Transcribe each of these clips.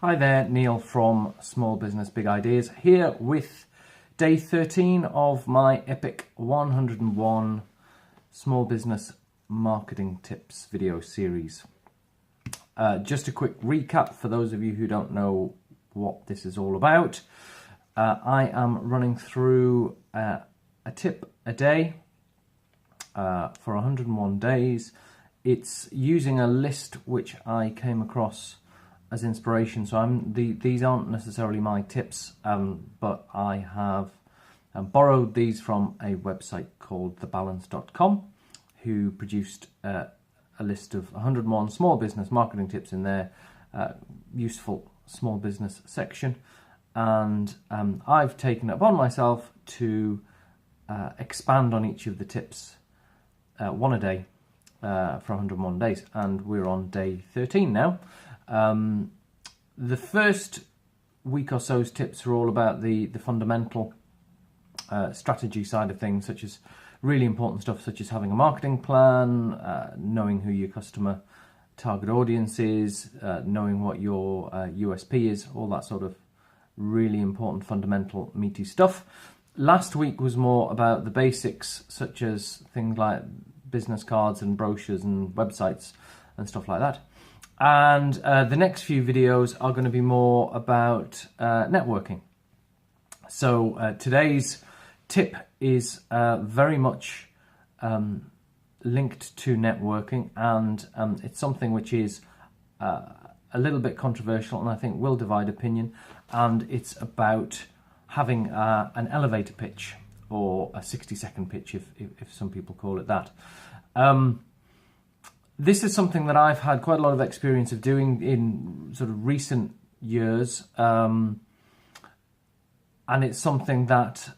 Hi there, Neil from Small Business Big Ideas, here with day 13 of my epic 101 small business marketing tips video series. Just a quick recap for those of you who don't know what this is all about. I am running through a tip a day for 101 days. It's using a list which I came across as inspiration. So these aren't necessarily my tips, but I have borrowed these from a website called thebalance.com, who produced a list of 101 small business marketing tips in their useful small business section. And I've taken it upon myself to expand on each of the tips one a day for 101 days. And we're on day 13 now. The first week or so's tips are all about the fundamental strategy side of things, such as really important stuff such as having a marketing plan, knowing who your customer target audience is, knowing what your USP is, all that sort of really important fundamental meaty stuff. Last week was more about the basics, such as things like business cards and brochures and websites and stuff like that. And the next few videos are going to be more about networking. So today's tip is very much linked to networking, and it's something which is a little bit controversial and I think will divide opinion, and it's about having an elevator pitch, or a 60-second pitch if some people call it that. This is something that I've had quite a lot of experience of doing in sort of recent years, and it's something that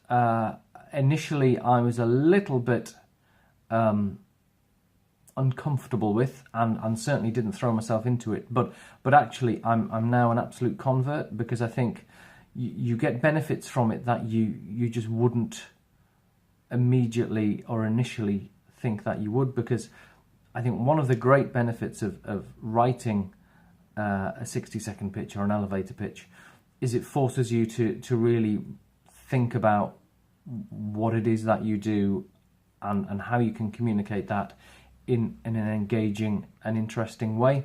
initially I was a little bit uncomfortable with, and certainly didn't throw myself into it. But actually, I'm now an absolute convert, because I think you get benefits from it that you just wouldn't immediately or initially think that you would, because I think one of the great benefits of writing a 60-second pitch or an elevator pitch is it forces you to really think about what it is that you do and how you can communicate that in an engaging and interesting way.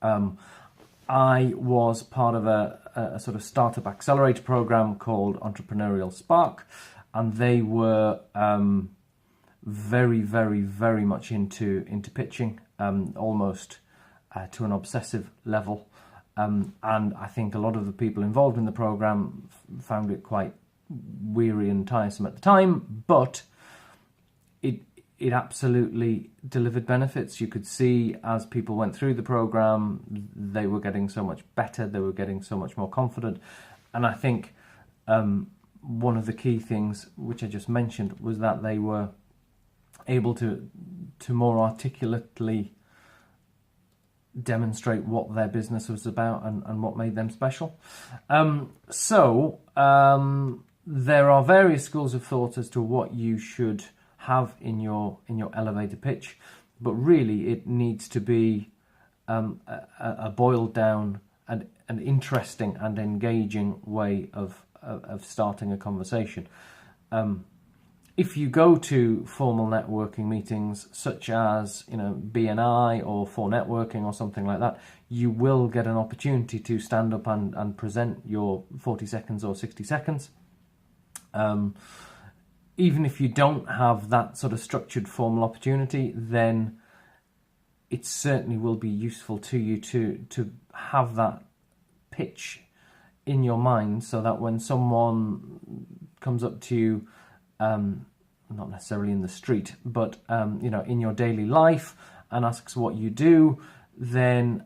I was part of a sort of startup accelerator program called Entrepreneurial Spark, and they were very, very, very much into pitching, almost to an obsessive level. And I think a lot of the people involved in the program found it quite weary and tiresome at the time, but it absolutely delivered benefits. You could see as people went through the program, they were getting so much better, they were getting so much more confident. And I think one of the key things, which I just mentioned, was that they were able to more articulately demonstrate what their business was about and what made them special. So there are various schools of thought as to what you should have in your elevator pitch, but really it needs to be a boiled down and an interesting and engaging way of starting a conversation. If you go to formal networking meetings such as, BNI or For Networking or something like that, you will get an opportunity to stand up and present your 40 seconds or 60 seconds. Even if you don't have that sort of structured formal opportunity, then it certainly will be useful to you to have that pitch in your mind, so that when someone comes up to you, not necessarily in the street, but in your daily life, and asks what you do, then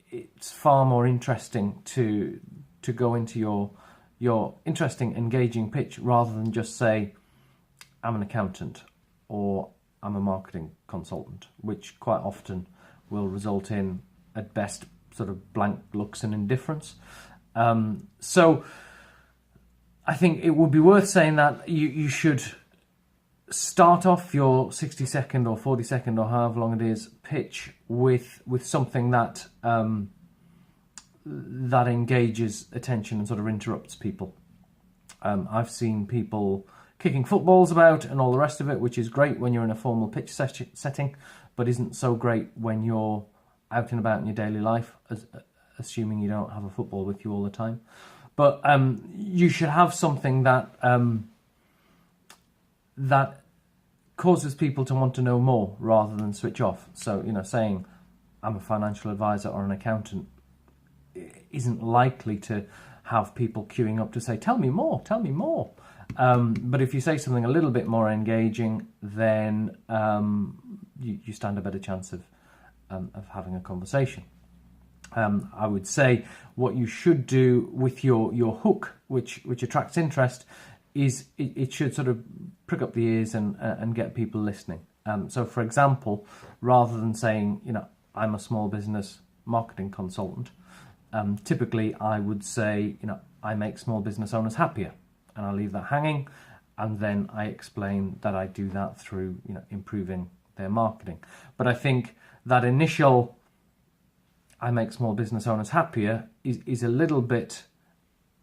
it's far more interesting to go into your interesting, engaging pitch, rather than just say, I'm an accountant or I'm a marketing consultant, which quite often will result in, at best, sort of blank looks and indifference. So I think it would be worth saying that you should start off your 60-second or 40-second or however long it is pitch with something that that engages attention and sort of interrupts people. I've seen people kicking footballs about and all the rest of it, which is great when you're in a formal pitch setting, but isn't so great when you're out and about in your daily life, assuming you don't have a football with you all the time. But you should have something that that causes people to want to know more rather than switch off. So, saying I'm a financial advisor or an accountant isn't likely to have people queuing up to say, tell me more, tell me more. But if you say something a little bit more engaging, then you stand a better chance of having a conversation. I would say what you should do with your hook, which attracts interest, is it should sort of prick up the ears and get people listening. So, for example, rather than saying, I'm a small business marketing consultant, typically I would say, I make small business owners happier, and I leave that hanging, and then I explain that I do that through, improving their marketing. But I think that initial I make small business owners happier is a little bit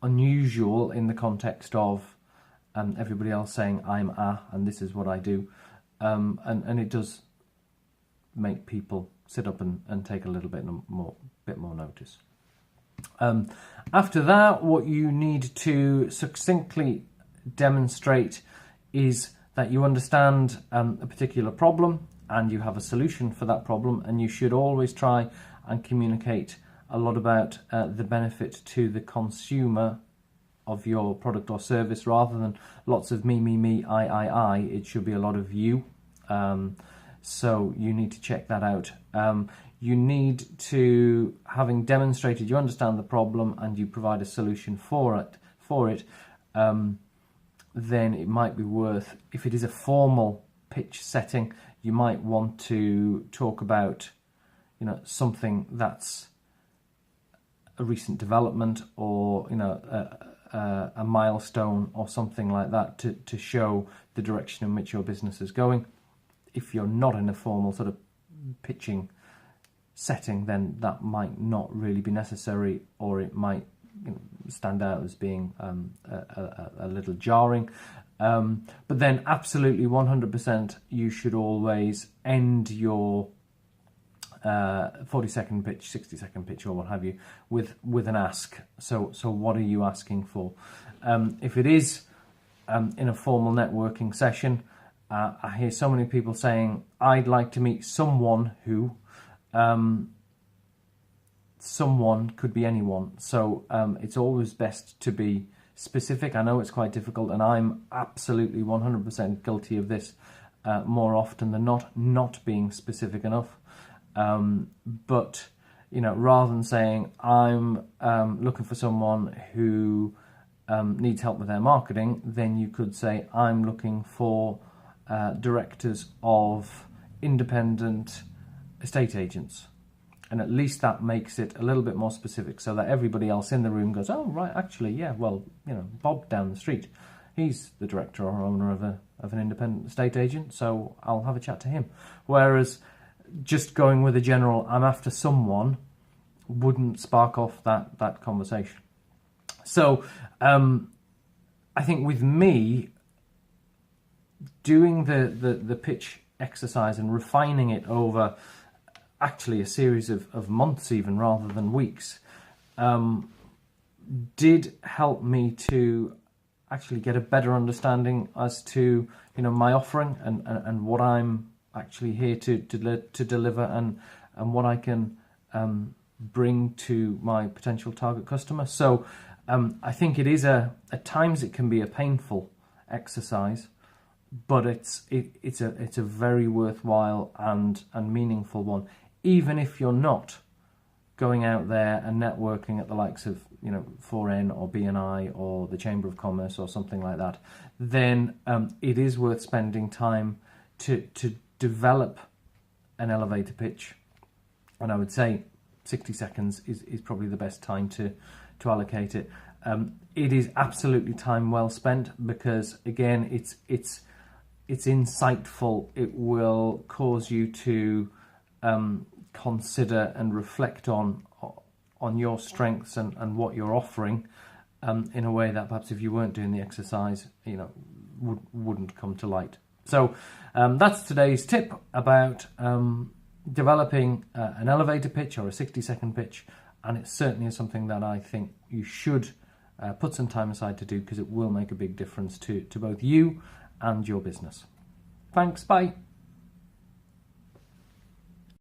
unusual in the context of everybody else saying I'm and this is what I do, and it does make people sit up and take a little bit more notice. After that, what you need to succinctly demonstrate is that you understand a particular problem and you have a solution for that problem, and you should always try and communicate a lot about the benefit to the consumer of your product or service, rather than lots of me, I. It should be a lot of you. So you need to check that out. You need to, having demonstrated you understand the problem and you provide a solution for it, then it might be worth, if it is a formal pitch setting, you might want to talk about, something that's a recent development, or a milestone or something like that to show the direction in which your business is going. If you're not in a formal sort of pitching setting, then that might not really be necessary, or it might stand out as being a little jarring. But then absolutely 100% you should always end your 40-second pitch, 60-second pitch, or what have you, with an ask. So what are you asking for? If it is in a formal networking session, I hear so many people saying, I'd like to meet someone who, someone could be anyone. So it's always best to be specific. I know it's quite difficult, and I'm absolutely 100% guilty of this more often than not being specific enough. But, rather than saying I'm looking for someone who needs help with their marketing, then you could say I'm looking for directors of independent estate agents. And at least that makes it a little bit more specific, so that everybody else in the room goes, oh, right, actually, yeah, well, Bob down the street, he's the director or owner of an independent estate agent, so I'll have a chat to him. Whereas just going with a general, I'm after someone, wouldn't spark off that conversation. So I think with me, doing the pitch exercise and refining it over actually a series of months even rather than weeks, did help me to actually get a better understanding as to my offering and what I'm actually here to deliver, and what I can bring to my potential target customer. So I think it is at times it can be a painful exercise, but it's a very worthwhile and meaningful one. Even if you're not going out there and networking at the likes of 4N or BNI or the Chamber of Commerce or something like that, then it is worth spending time to develop an elevator pitch. And I would say 60 seconds is probably the best time to allocate it. It is absolutely time well spent, because again, it's it's insightful. It will cause you to consider and reflect on your strengths and what you're offering in a way that perhaps if you weren't doing the exercise, wouldn't come to light. So that's today's tip about developing an elevator pitch or a 60-second pitch, and it certainly is something that I think you should put some time aside to do, because it will make a big difference to both you and your business. Thanks, bye.